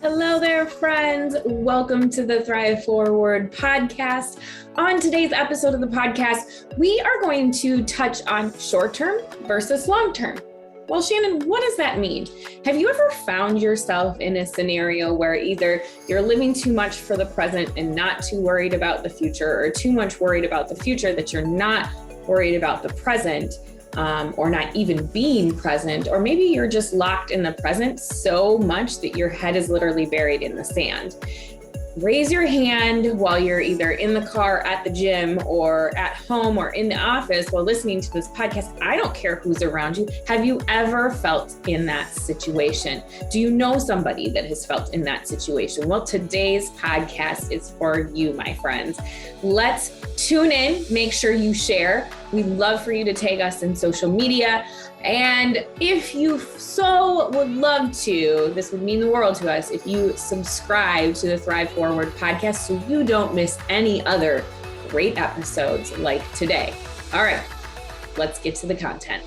Hello there, friends. Welcome to the Thrive Forward podcast. On today's episode of the podcast, we are going to touch on short-term versus long-term. Well, Shannon, what does that mean? Have you ever found yourself in a scenario where either you're living too much for the present and not too worried about the future, or too much worried about the future that you're not worried about the present? Or not even being present, or maybe you're just locked in the present so much that your head is literally buried in the sand. Raise your hand while you're either in the car, at the gym, or at home, or in the office while listening to this podcast. I don't care who's around you. Have you ever felt in that situation? Do you know somebody that has felt in that situation? Well, today's podcast is for you, my friends. Let's tune in. Make sure you share. We'd love for you to tag us in social media. And if you so would love to, this would mean the world to us if you subscribe to the Thrive Forward podcast so you don't miss any other great episodes like today. All right, let's get to the content.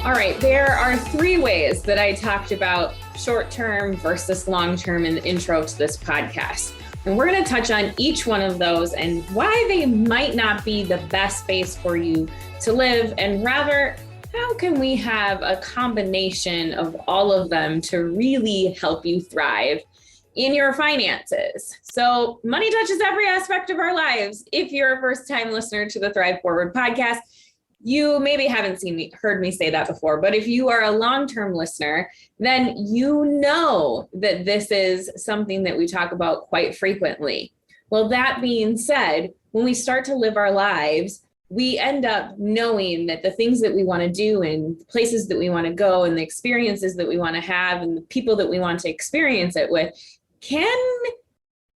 All right, there are three ways that I talked about short-term versus long-term in the intro to this podcast. And we're going to touch on each one of those and why they might not be the best space for you to live, and rather, how can we have a combination of all of them to really help you thrive in your finances? So money touches every aspect of our lives. If you're a first-time listener to the Thrive Forward podcast, you maybe haven't heard me say that before, but if you are a long-term listener, then you know that this is something that we talk about quite frequently. Well, that being said, when we start to live our lives, we end up knowing that the things that we want to do and the places that we want to go and the experiences that we want to have and the people that we want to experience it with can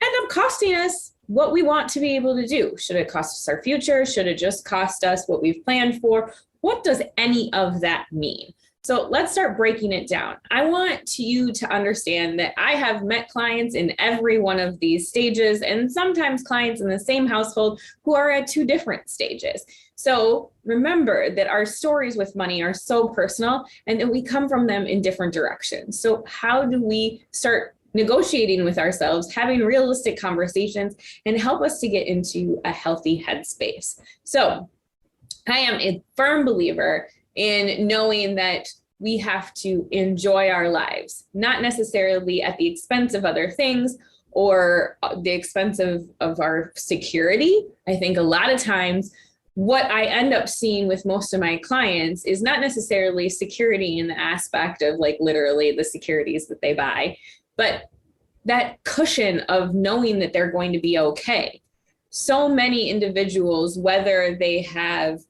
end up costing us what we want to be able to do. Should it cost us our future? Should it just cost us what we've planned for? What does any of that mean? So let's start breaking it down. I want you to understand that I have met clients in every one of these stages, and sometimes clients in the same household who are at two different stages. So remember that our stories with money are so personal and that we come from them in different directions. So how do we start negotiating with ourselves, having realistic conversations, and help us to get into a healthy headspace? So I am a firm believer in knowing that we have to enjoy our lives, not necessarily at the expense of other things or the expense of our security. I think a lot of times what I end up seeing with most of my clients is not necessarily security in the aspect of like literally the securities that they buy, but that cushion of knowing that they're going to be okay. So many individuals, whether they have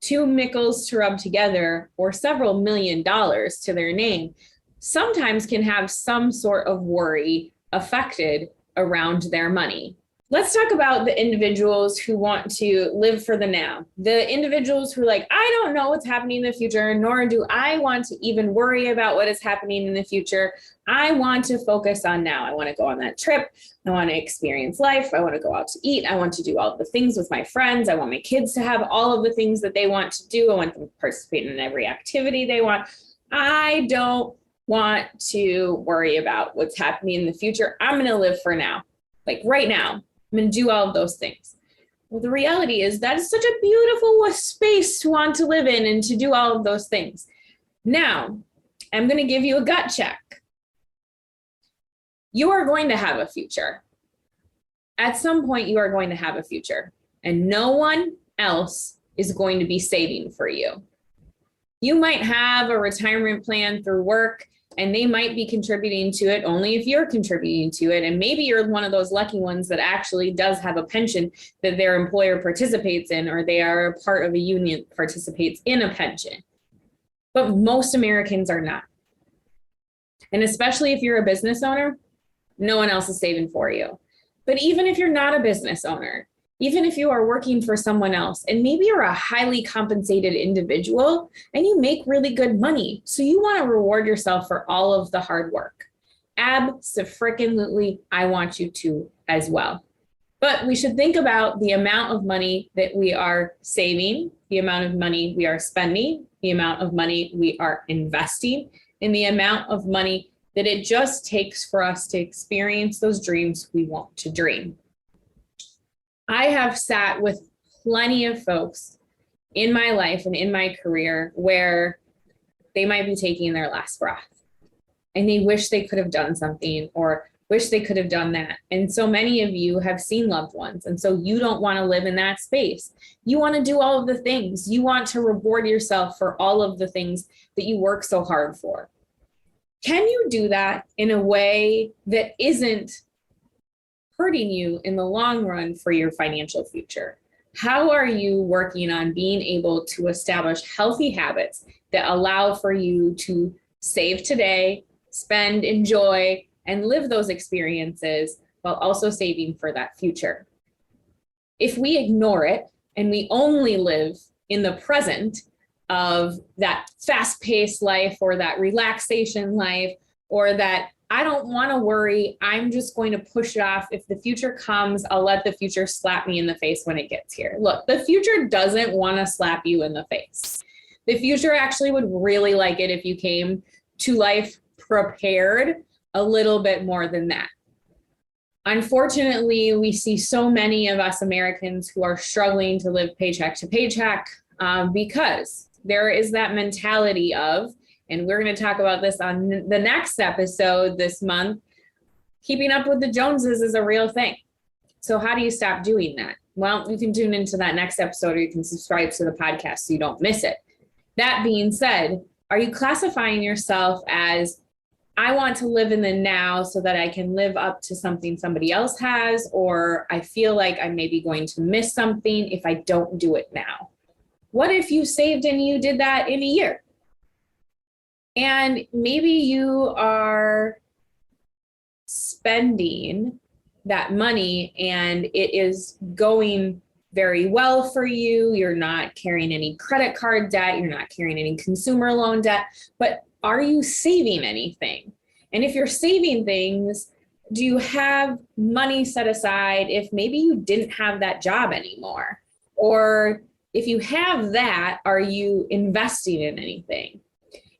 two nickels to rub together or several $1 million to their name, sometimes can have some sort of worry affected around their money. Let's talk about the individuals who want to live for the now. The individuals who are like, I don't know what's happening in the future, nor do I want to even worry about what is happening in the future. I want to focus on now. I want to go on that trip. I want to experience life. I want to go out to eat. I want to do all the things with my friends. I want my kids to have all of the things that they want to do. I want them to participate in every activity they want. I don't want to worry about what's happening in the future. I'm going to live for now, like right now. I'm going to do all of those things. Well, the reality is that is such a beautiful space to want to live in and to do all of those things. Now, I'm going to give you a gut check. You are going to have a future. At some point, you are going to have a future, and no one else is going to be saving for you. You might have a retirement plan through work, and they might be contributing to it only if you're contributing to it. And maybe you're one of those lucky ones that actually does have a pension that their employer participates in, or they are a part of a union that participates in a pension. But most Americans are not. And especially if you're a business owner, no one else is saving for you. But even if you're not a business owner, even if you are working for someone else, and maybe you're a highly compensated individual and you make really good money, so you want to reward yourself for all of the hard work. Abso-freaking-lutely, I want you to as well. But we should think about the amount of money that we are saving, the amount of money we are spending, the amount of money we are investing, and the amount of money that it just takes for us to experience those dreams we want to dream. I have sat with plenty of folks in my life and in my career where they might be taking their last breath and they wish they could have done something or wish they could have done that. And so many of you have seen loved ones. And so you don't want to live in that space. You want to do all of the things. You want to reward yourself for all of the things that you work so hard for. Can you do that in a way that isn't hurting you in the long run for your financial future? How are you working on being able to establish healthy habits that allow for you to save today, spend, enjoy, and live those experiences while also saving for that future? If we ignore it and we only live in the present of that fast-paced life or that relaxation life or that I don't want to worry, I'm just going to push it off. If the future comes, I'll let the future slap me in the face when it gets here. Look, the future doesn't want to slap you in the face. The future actually would really like it if you came to life prepared a little bit more than that. Unfortunately, we see so many of us Americans who are struggling to live paycheck to paycheck because there is that mentality of, and we're going to talk about this on the next episode this month, keeping up with the Joneses is a real thing. So how do you stop doing that? Well, you can tune into that next episode or you can subscribe to the podcast so you don't miss it. That being said, are you classifying yourself as, I want to live in the now so that I can live up to something somebody else has, or I feel like I'm maybe going to miss something if I don't do it now? What if you saved and you did that in a year? And maybe you are spending that money and it is going very well for you. You're not carrying any credit card debt. You're not carrying any consumer loan debt. But are you saving anything? And if you're saving things, do you have money set aside if maybe you didn't have that job anymore? Or if you have that, are you investing in anything?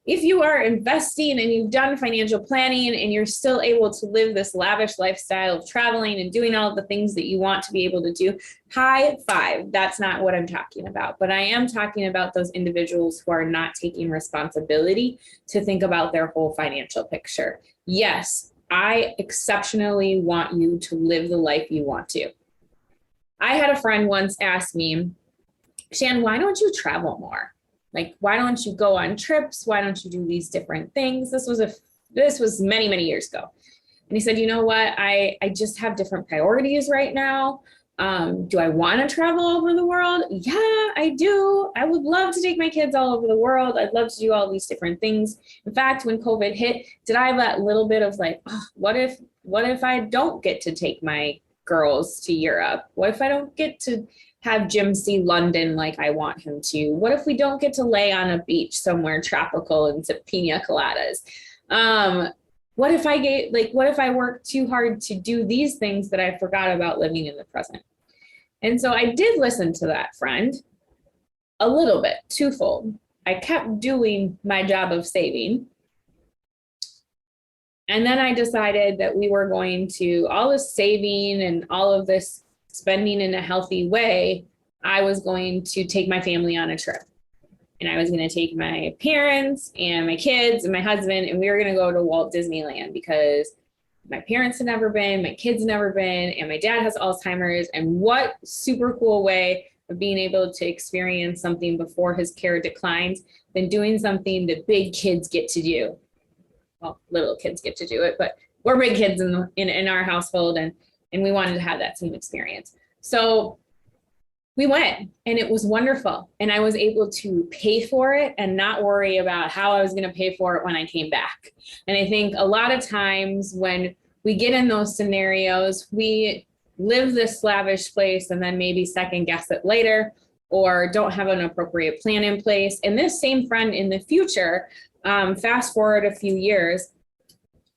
If you are investing and you've done financial planning and you're still able to live this lavish lifestyle of traveling and doing all the things that you want to be able to do, high five. That's not what I'm talking about. But I am talking about those individuals who are not taking responsibility to think about their whole financial picture. Yes, I exceptionally want you to live the life you want to. I had a friend once ask me, Shan, why don't you travel more? Like, why don't you go on trips? Why don't you do these different things? This was many, many years ago. And he said, you know what? I just have different priorities right now. Do I want to travel over the world? Yeah, I do. I would love to take my kids all over the world. I'd love to do all these different things. In fact, when COVID hit, did I have that little bit of like, oh, what if I don't get to take my girls to Europe? What if I don't get to have Jim see London like I want him to? What if we don't get to lay on a beach somewhere tropical and sip pina coladas? What if I work too hard to do these things that I forgot about living in the present? And so I did listen to that friend a little bit, twofold. I kept doing my job of saving. And then I decided that we were going to, all this saving and all of this spending in a healthy way, I was going to take my family on a trip. And I was going to take my parents and my kids and my husband, and we were going to go to Walt Disneyland because my parents had never been, my kids had never been, and my dad has Alzheimer's. And what super cool way of being able to experience something before his care declines than doing something that big kids get to do. Well, little kids get to do it, but we're big kids in our household, and we wanted to have that same experience. So we went and it was wonderful. And I was able to pay for it and not worry about how I was going to pay for it when I came back. And I think a lot of times when we get in those scenarios, we live this lavish place and then maybe second guess it later or don't have an appropriate plan in place. And this same friend in the future, fast forward a few years,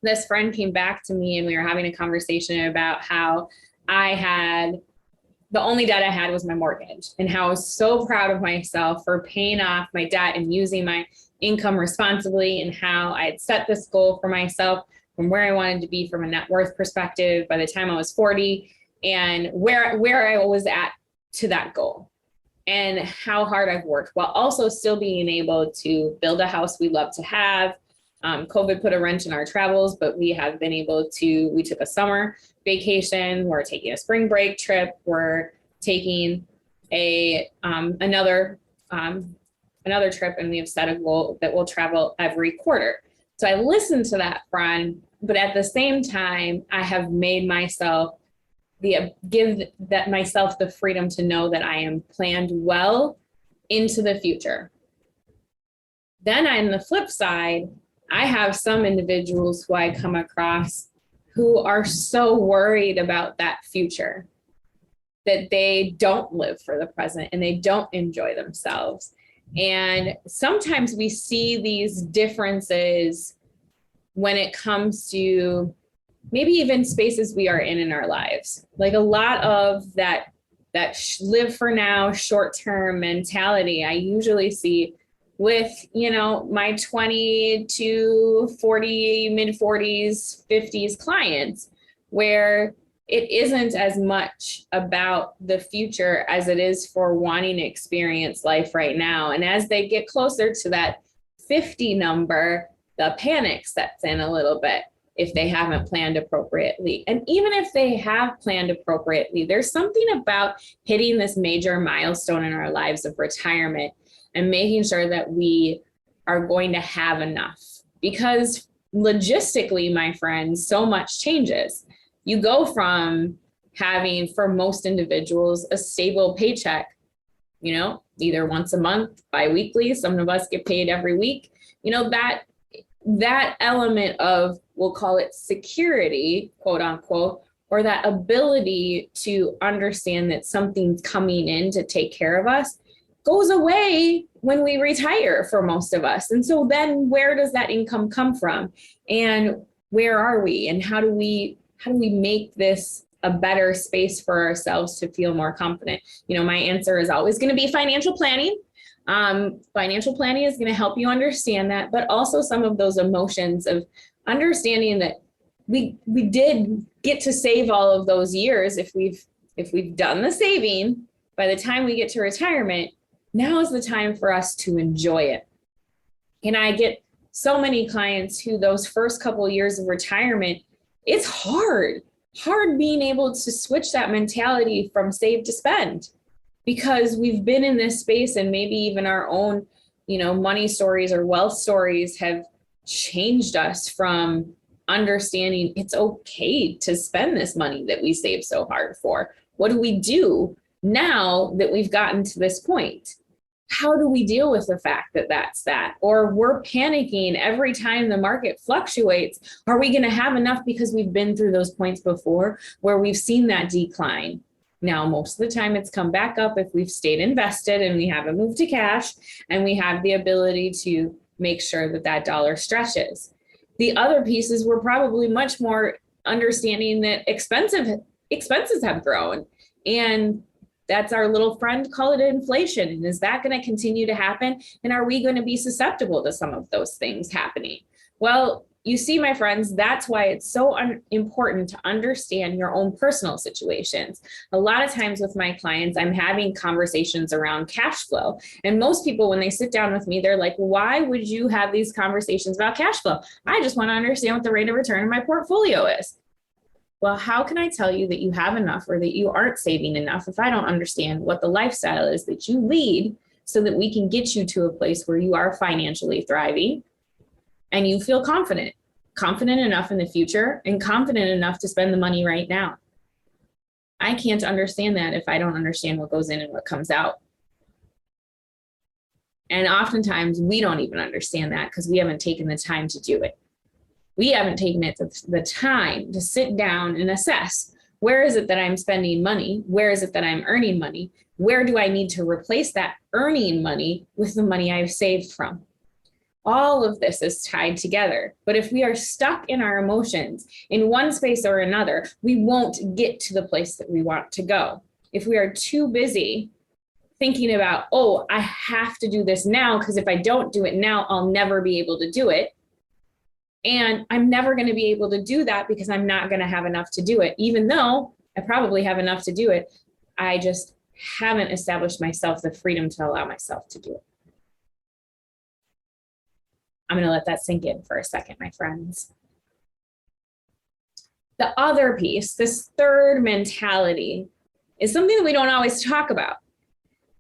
this friend came back to me and we were having a conversation about how the only debt I had was my mortgage, and how I was so proud of myself for paying off my debt and using my income responsibly, and how I had set this goal for myself from where I wanted to be from a net worth perspective by the time I was 40, and where I was at to that goal, and how hard I've worked while also still being able to build a house we love to have. COVID put a wrench in our travels, but we have been able to, we took a summer vacation, we're taking a spring break trip, we're taking another trip, and we have set a goal that we'll travel every quarter. So I listened to that friend, but at the same time, I have made myself myself the freedom to know that I am planned well into the future. Then on the flip side, I have some individuals who I come across who are so worried about that future that they don't live for the present and they don't enjoy themselves. And sometimes we see these differences when it comes to maybe even spaces we are in our lives. Like a lot of that live for now, short-term mentality, I usually see with, my 20 to 40, mid 40s, 50s clients, where it isn't as much about the future as it is for wanting to experience life right now. And as they get closer to that 50 number, the panic sets in a little bit if they haven't planned appropriately. And even if they have planned appropriately, there's something about hitting this major milestone in our lives of retirement and making sure that we are going to have enough. Because logistically, my friends, so much changes. You go from having, for most individuals, a stable paycheck, either once a month, bi-weekly, some of us get paid every week, that element of, we'll call it security, quote unquote, or that ability to understand that something's coming in to take care of us, goes away when we retire for most of us. And so then where does that income come from? And where are we? And how do we make this a better space for ourselves to feel more confident? My answer is always going to be financial planning. Financial planning is going to help you understand that, but also some of those emotions of understanding that we did get to save all of those years. If we've done the saving, by the time we get to retirement, now is the time for us to enjoy it. And I get so many clients who those first couple of years of retirement, it's hard being able to switch that mentality from save to spend, because we've been in this space, and maybe even our own, money stories or wealth stories have changed us from understanding it's okay to spend this money that we saved so hard for. What do we do now that we've gotten to this point? How do we deal with the fact that that's that? Or we're panicking every time the market fluctuates. Are we going to have enough because we've been through those points before where we've seen that decline? Now, most of the time it's come back up if we've stayed invested and we haven't moved to cash, and we have the ability to make sure that that dollar stretches. The other piece is we're probably much more understanding that expenses have grown, and that's our little friend, call it inflation. And is that going to continue to happen? And are we going to be susceptible to some of those things happening? Well, you see, my friends, that's why it's so important to understand your own personal situations. A lot of times with my clients, I'm having conversations around cash flow. And most people, when they sit down with me, they're like, why would you have these conversations about cash flow? I just want to understand what the rate of return in my portfolio is. Well, how can I tell you that you have enough or that you aren't saving enough if I don't understand what the lifestyle is that you lead, so that we can get you to a place where you are financially thriving and you feel confident enough in the future and confident enough to spend the money right now? I can't understand that if I don't understand what goes in and what comes out. And oftentimes we don't even understand that because we haven't taken the time to do it. We haven't taken the time to sit down and assess, where is it that I'm spending money? Where is it that I'm earning money? Where do I need to replace that earning money with the money I've saved from? All of this is tied together. But if we are stuck in our emotions in one space or another, we won't get to the place that we want to go. If we are too busy thinking about, oh, I have to do this now, because if I don't do it now, I'll never be able to do it. And I'm never going to be able to do that because I'm not going to have enough to do it. Even though I probably have enough to do it, I just haven't established myself the freedom to allow myself to do it. I'm going to let that sink in for a second, my friends. The other piece, this third mentality, is something that we don't always talk about,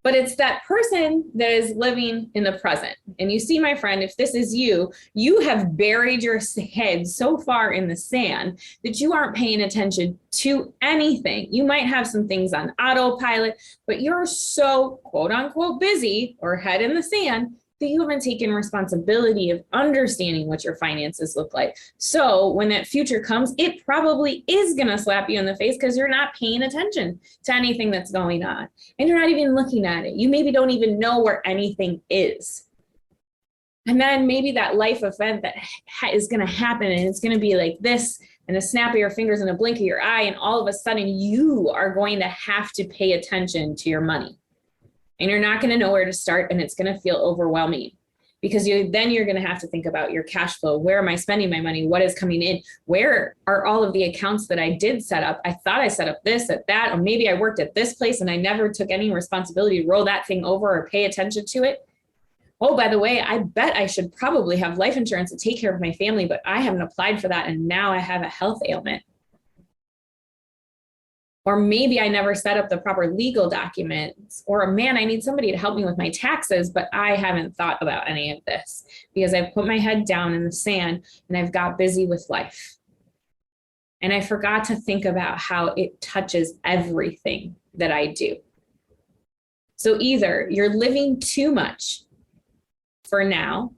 but it's that person that is living in the present. And you see, my friend, if this is you, you have buried your head so far in the sand that you aren't paying attention to anything. You might have some things on autopilot, but you're so quote unquote busy or head in the sand that you haven't taken responsibility of understanding what your finances look like. So when that future comes, it probably is going to slap you in the face because you're not paying attention to anything that's going on. And you're not even looking at it. You maybe don't even know where anything is. And then maybe that life event that is going to happen, and it's going to be like this, and a snap of your fingers and a blink of your eye, and all of a sudden you are going to have to pay attention to your money. And you're not going to know where to start, and it's going to feel overwhelming because then you're going to have to think about your cash flow. Where am I spending my money? What is coming in? Where are all of the accounts that I did set up? I thought I set up this at that, or maybe I worked at this place and I never took any responsibility to roll that thing over or pay attention to it. Oh, by the way, I bet I should probably have life insurance to take care of my family, but I haven't applied for that, and now I have a health ailment. Or maybe I never set up the proper legal documents, or man, I need somebody to help me with my taxes, but I haven't thought about any of this because I've put my head down in the sand and I've got busy with life. And I forgot to think about how it touches everything that I do. So either you're living too much for now,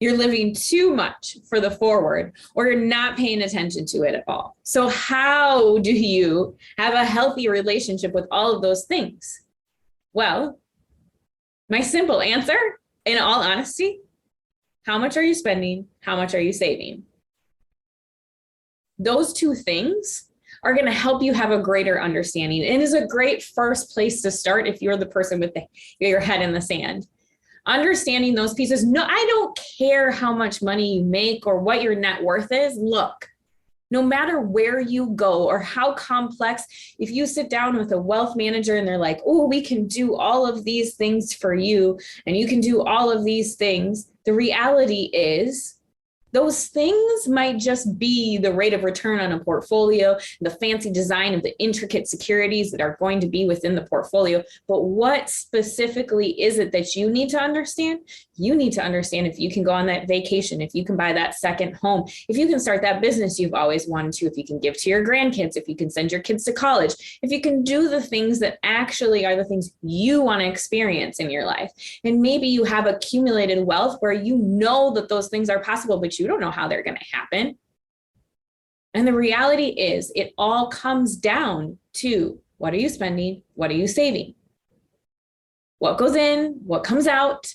you're living too much for the forward, or you're not paying attention to it at all. So how do you have a healthy relationship with all of those things? Well, my simple answer, in all honesty, how much are you spending? How much are you saving? Those two things are going to help you have a greater understanding. And is a great first place to start if you're the person with your head in the sand. Understanding those pieces. No, I don't care how much money you make or what your net worth is. Look, no matter where you go or how complex, if you sit down with a wealth manager and they're like, oh, we can do all of these things for you and you can do all of these things, the reality is those things might just be the rate of return on a portfolio, the fancy design of the intricate securities that are going to be within the portfolio. But what specifically is it that you need to understand? You need to understand if you can go on that vacation, if you can buy that second home, if you can start that business you've always wanted to, if you can give to your grandkids, if you can send your kids to college, if you can do the things that actually are the things you want to experience in your life. And maybe you have accumulated wealth where you know that those things are possible, but you don't know how they're going to happen. And the reality is it all comes down to what are you spending? What are you saving? What goes in? What comes out?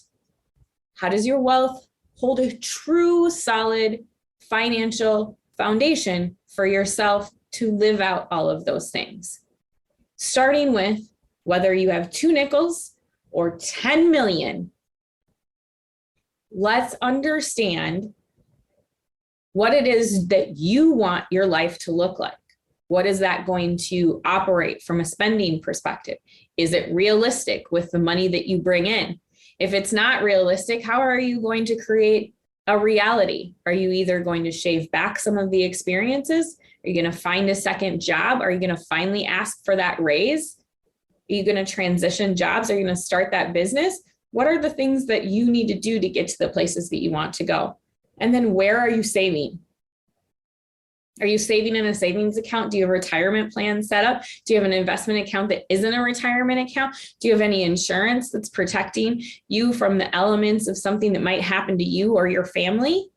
How does your wealth hold a true, solid financial foundation for yourself to live out all of those things? Starting with whether you have 2 nickels or 10 million, let's understand what it is that you want your life to look like. What is that going to operate from a spending perspective? Is it realistic with the money that you bring in? If it's not realistic, how are you going to create a reality? Are you either going to shave back some of the experiences? Are you going to find a second job? Are you going to finally ask for that raise? Are you going to transition jobs? Are you going to start that business? What are the things that you need to do to get to the places that you want to go? And then where are you saving? Are you saving in a savings account? Do you have a retirement plan set up? Do you have an investment account that isn't a retirement account? Do you have any insurance that's protecting you from the elements of something that might happen to you or your family?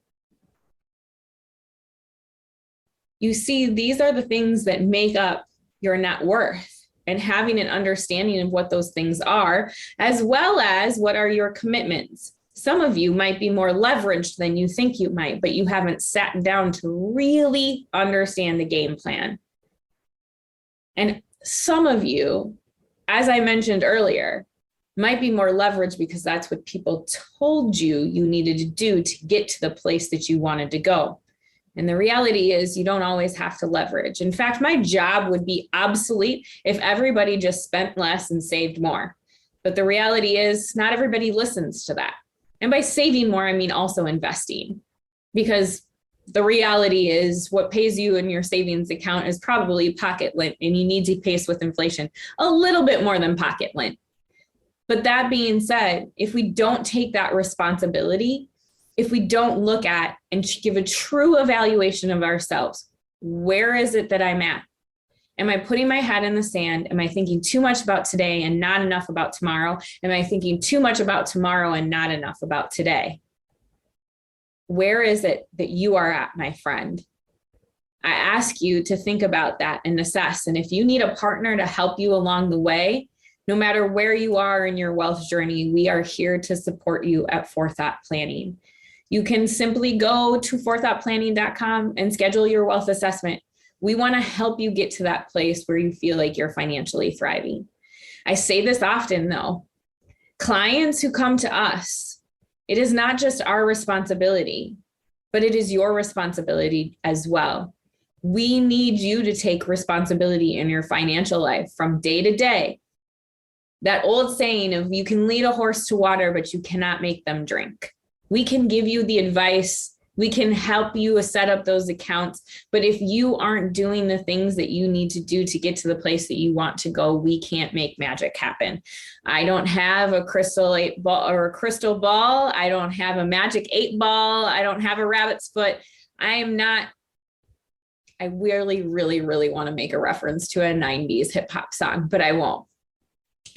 You see, these are the things that make up your net worth, and having an understanding of what those things are, as well as what are your commitments. Some of you might be more leveraged than you think you might, but you haven't sat down to really understand the game plan. And some of you, as I mentioned earlier, might be more leveraged because that's what people told you you needed to do to get to the place that you wanted to go. And the reality is you don't always have to leverage. In fact, my job would be obsolete if everybody just spent less and saved more. But the reality is not everybody listens to that. And by saving more, I mean also investing, because the reality is what pays you in your savings account is probably pocket lint, and you need to pace with inflation a little bit more than pocket lint. But that being said, if we don't take that responsibility, if we don't look at and give a true evaluation of ourselves, where is it that I'm at? Am I putting my head in the sand? Am I thinking too much about today and not enough about tomorrow? Am I thinking too much about tomorrow and not enough about today? Where is it that you are at, my friend? I ask you to think about that and assess. And if you need a partner to help you along the way, no matter where you are in your wealth journey, we are here to support you at Forethought Planning. You can simply go to forethoughtplanning.com and schedule your wealth assessment. We want to help you get to that place where you feel like you're financially thriving. I say this often though, clients who come to us, it is not just our responsibility, but it is your responsibility as well. We need you to take responsibility in your financial life from day to day. That old saying of you can lead a horse to water, but you cannot make them drink. We can give you the advice. We can help you set up those accounts. But if you aren't doing the things that you need to do to get to the place that you want to go, we can't make magic happen. I don't have a crystal 8 ball or a crystal ball. I don't have a magic 8 ball. I don't have a rabbit's foot. I really want to make a reference to a 90s hip hop song, but I won't.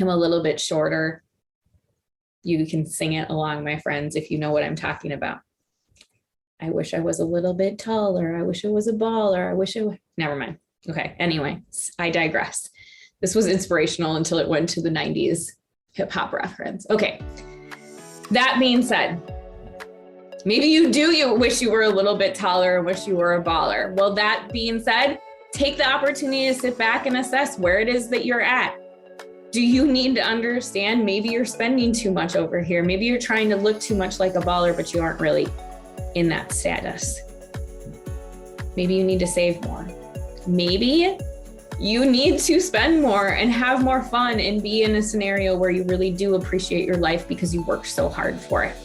I'm a little bit shorter. You can sing it along, my friends, if you know what I'm talking about. I wish I was a little bit taller. I wish it was a baller. Never mind. Okay. Anyway, I digress. This was inspirational until it went to the 90s hip hop reference. Okay. That being said, maybe you wish you were a little bit taller and wish you were a baller. Well, that being said, take the opportunity to sit back and assess where it is that you're at. Do you need to understand maybe you're spending too much over here? Maybe you're trying to look too much like a baller, but you aren't really in that status. Maybe you need to save more. Maybe you need to spend more and have more fun and be in a scenario where you really do appreciate your life because you worked so hard for it.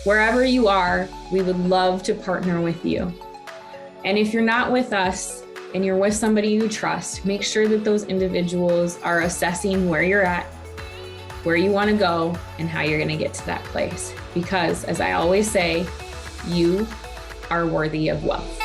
Wherever you are, we would love to partner with you. And if you're not with us, and you're with somebody you trust, make sure that those individuals are assessing where you're at, where you want to go, and how you're going to get to that place. Because as I always say, you are worthy of wealth.